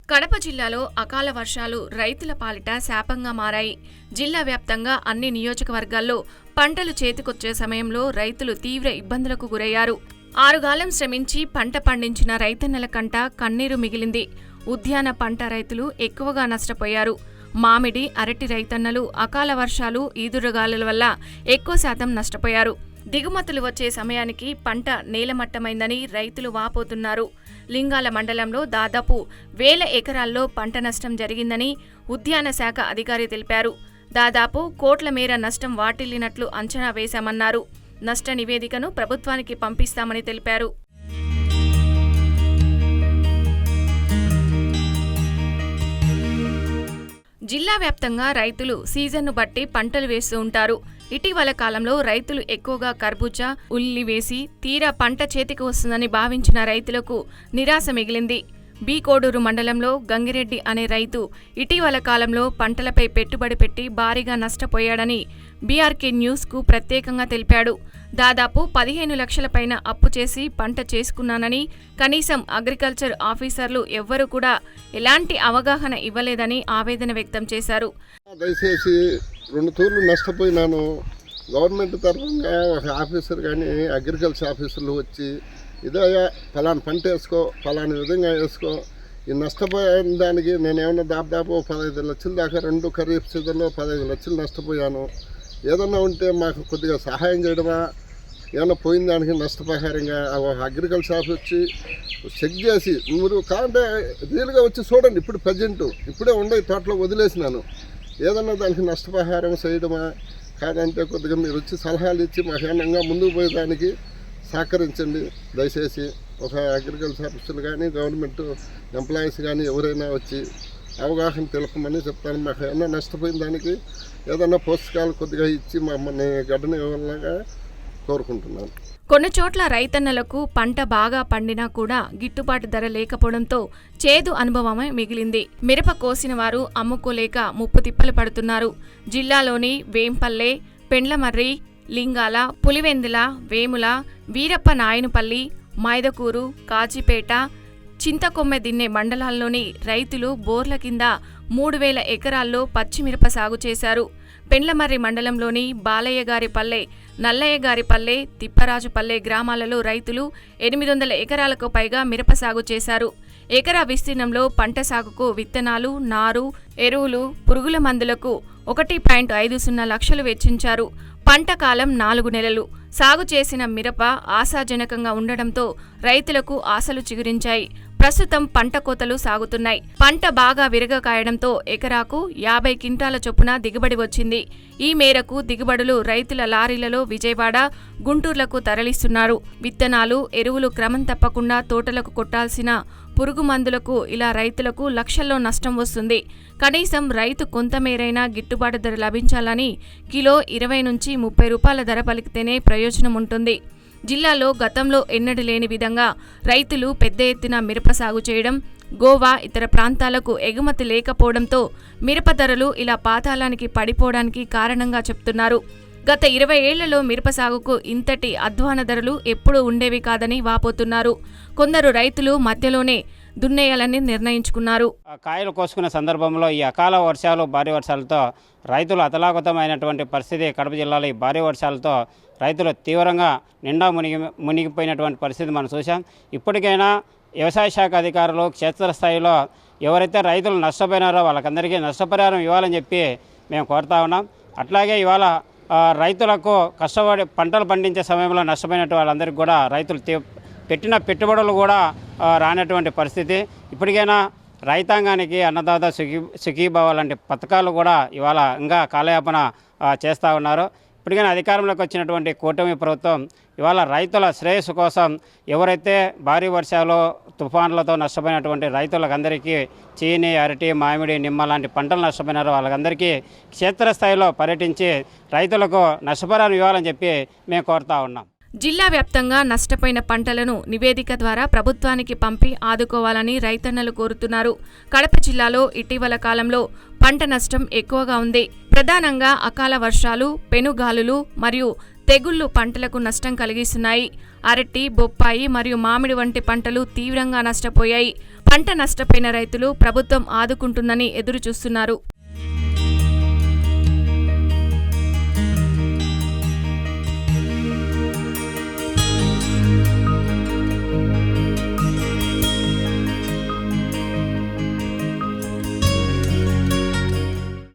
కడప జిల్లాలో అకాల వర్షాలు రైతుల పాలిట శాపంగా మారాయి. జిల్లా వ్యాప్తంగా అన్ని నియోజకవర్గాల్లో పంటలు చేతికొచ్చే సమయంలో రైతులు తీవ్ర ఇబ్బందులకు గురయ్యారు. ఆరుగాలం శ్రమించి పంట పండించిన రైతన్నల కంట కన్నీరు మిగిలింది. ఉద్యాన పంట రైతులు ఎక్కువగా నష్టపోయారు. మామిడి, అరటి రైతన్నలు అకాల వర్షాలు, ఈదురుగాలుల వల్ల ఎక్కువ శాతం నష్టపోయారు. దిగుమతులు వచ్చే సమయానికి పంట నేలమట్టమైందని రైతులు వాపోతున్నారు. లింగాల మండలంలో దాదాపు 1000 ఎకరాల్లో పంట నష్టం జరిగిందని ఉద్యాన శాఖ అధికారి తెలిపారు. దాదాపు కోట్ల మేర నష్టం వాటిల్లినట్లు అంచనా వేశామన్నారు. నష్ట నివేదికను ప్రభుత్వానికి పంపిస్తామని తెలిపారు. జిల్లా వ్యాప్తంగా రైతులు సీజన్ను బట్టి పంటలు వేస్తూ ఉంటారు. ఇటీవల కాలంలో రైతులు ఎక్కువగా కర్బూజా, ఉల్లి వేసి తీరా పంట చేతికి వస్తుందని భావించిన రైతులకు నిరాశ మిగిలింది. బి కోడూరు మండలంలో గంగిరెడ్డి అనే రైతు ఇటీవల కాలంలో పంటలపై పెట్టుబడి పెట్టి భారీగా నష్టపోయాడని బీఆర్కే న్యూస్కు ప్రత్యేకంగా తెలిపాడు. దాదాపు 15 లక్షల పైన అప్పు చేసి పంట చేసుకున్నానని, కనీసం అగ్రికల్చర్ ఆఫీసర్లు ఎవ్వరూ కూడా ఎలాంటి అవగాహన ఇవ్వలేదని ఆవేదన వ్యక్తం చేశారు. దయచేసి 2 తూర్లు నష్టపోయినాను. గవర్నమెంట్ తరఫున ఒక ఆఫీసర్ కానీ అగ్రికల్చర్ ఆఫీసర్లు వచ్చి ఇదయ్యా ఫలానా పంట వేసుకో, ఫలానా విధంగా వేసుకో, ఈ నష్టపోయిన దానికి నేను ఏమన్నా దాదాపు 15 లక్షల దాకా 2 ఖరీఫ్ సీజన్లో 15 లక్షలు నష్టపోయాను. ఏదన్నా ఉంటే మాకు కొద్దిగా సహాయం చేయడమా, ఏమన్నా పోయిన దానికి నష్టపరిహారంగా అగ్రికల్చర్ ఆఫీస్ వచ్చి చెక్ చేసి మీరు కావాలంటే రియల్గా వచ్చి చూడండి. ఇప్పుడు ప్రజెంట్ ఇప్పుడే ఉండే తోటలో వదిలేసినాను. ఏదన్నా దానికి నష్టపరిహారం చేయడమా, కాదంటే కొద్దిగా మీరు వచ్చి సలహాలు ఇచ్చి మహేనంగా ముందుకు పోయేదానికి సహకరించండి. దయచేసి ఒక అగ్రికల్చర్ ఆఫీసర్లు కానీ గవర్నమెంట్ ఎంప్లాయీస్ కానీ ఎవరైనా వచ్చి అవగాహన తెలపమని చెప్తాను. మాకు ఏమన్నా నష్టపోయిన దానికి ఏదన్నా పోషకాలు కొద్దిగా ఇచ్చి మమ్మల్ని గడ్డని ఇవ్వాలగా కోరుకుంటున్నాను. కొన్ని చోట్ల రైతన్నలకు పంట బాగా పండినా కూడా గిట్టుబాటు ధర లేకపోవడంతో చేదు అనుభవమే మిగిలింది. మిరప కోసిన వారు అమ్ముకోలేక ముప్పు తిప్పలు పడుతున్నారు. జిల్లాలోని వేంపల్లె, పెండ్లమర్రి, లింగాల, పులివెందుల, వేముల, వీరప్ప నాయనుపల్లి, మైదకూరు, కాజీపేట, చింతకొమ్మెదిన్నె మండలాల్లోని రైతులు బోర్ల కింద 3000 ఎకరాల్లో పచ్చిమిరప సాగు చేశారు. పెండ్లమర్రి మండలంలోని బాలయ్యగారిపల్లె, నల్లయ్యగారిపల్లె, తిప్పరాజుపల్లె గ్రామాలలో రైతులు 800 ఎకరాలకు పైగా మిరప సాగు చేశారు. ఎకరా విస్తీర్ణంలో పంట సాగుకు విత్తనాలు, నారు, ఎరువులు, పురుగుల మందులకు 1.50 లక్షలు వెచ్చించారు. పంట కాలం 4 నెలలు. సాగు చేసిన మిరప ఆశాజనకంగా ఉండడంతో రైతులకు ఆశలు చిగురించాయి. ప్రస్తుతం పంట కోతలు సాగుతున్నాయి. పంట బాగా విరగ కాయడంతో ఎకరాకు 50 క్వింటాల చొప్పున దిగుబడి వచ్చింది. ఈ మేరకు దిగుబడులు రైతుల లారీలలో విజయవాడ, గుంటూరులకు తరలిస్తున్నారు. విత్తనాలు, ఎరువులు క్రమం తప్పకుండా తోటలకు కొట్టాల్సిన పురుగు మందులకు ఇలా రైతులకు లక్షల్లో నష్టం వస్తుంది. కనీసం రైతు కొంతమేరైనా గిట్టుబాటు ధర లభించాలని కిలో 20 నుంచి 30 రూపాయల ధర పలికితేనే ప్రయోజనం ఉంటుంది. జిల్లాలో గతంలో ఎన్నడూ లేని విధంగా రైతులు పెద్ద ఎత్తున మిరప సాగు చేయడం, గోవా, ఇతర ప్రాంతాలకు ఎగుమతి లేకపోవడంతో మిరప ధరలు ఇలా పాతాళానికి పడిపోవడానికి కారణంగా చెప్తున్నారు. గత 20 ఏళ్లలో మిరప సాగుకు ఇంతటి అధ్వాన ధరలు ఎప్పుడూ ఉండేవి కాదని వాపోతున్నారు. కొందరు రైతులు మధ్యలోనే దున్నేయాలని నిర్ణయించుకున్నారు. కాయలు కోసుకునే సందర్భంలో ఈ అకాల వర్షాలు, భారీ వర్షాలతో రైతులు అతలాకుతమైనటువంటి పరిస్థితి. కడప జిల్లాలో ఈ భారీ వర్షాలతో రైతులు తీవ్రంగా నిండా మునిగిపోయినటువంటి పరిస్థితి మనం చూసాం. ఇప్పటికైనా వ్యవసాయ శాఖ అధికారులు క్షేత్రస్థాయిలో ఎవరైతే రైతులు నష్టపోయినారో వాళ్ళకందరికీ నష్టపరిహారం ఇవ్వాలని చెప్పి మేము కోరుతా ఉన్నాం. అట్లాగే ఇవాళ రైతులకు కష్టపడి పంటలు పండించే సమయంలో నష్టపోయినట్టు వాళ్ళందరికీ కూడా రైతులు పెట్టిన పెట్టుబడులు కూడా రానటువంటి పరిస్థితి. ఇప్పటికైనా రైతాంగానికి అన్నదాత సుఖీభావ లాంటి పథకాలు కూడా ఇవాళ ఇంకా కాలయాపన చేస్తూ ఉన్నారు. ఇప్పటికైనా అధికారంలోకి వచ్చినటువంటి కూటమి ప్రభుత్వం ఇవాళ రైతుల శ్రేయస్సు కోసం ఎవరైతే భారీ వర్షాలు, తుఫాన్లతో నష్టపోయినటువంటి రైతులకందరికీ చీని, అరటి, మామిడి, నిమ్మ లాంటి పంటలు నష్టపోయినారో వాళ్ళకందరికీ క్షేత్రస్థాయిలో పర్యటించి రైతులకు నష్టపరిహారం ఇవ్వాలని చెప్పి మేము కోరుతా ఉన్నాం. జిల్లా వ్యాప్తంగా నష్టపోయిన పంటలను నివేదిక ద్వారా ప్రభుత్వానికి పంపి ఆదుకోవాలని రైతన్నలు కోరుతున్నారు. కడప జిల్లాలో ఇటీవల కాలంలో పంట నష్టం ఎక్కువగా ఉంది. ప్రధానంగా అకాల వర్షాలు, పెనుగాలులు మరియు తెగుళ్లు పంటలకు నష్టం కలిగిస్తున్నాయి. అరటి, బొప్పాయి మరియు మామిడి వంటి పంటలు తీవ్రంగా నష్టపోయాయి. పంట నష్టపోయిన రైతులు ప్రభుత్వం ఆదుకుంటుందని ఎదురుచూస్తున్నారు.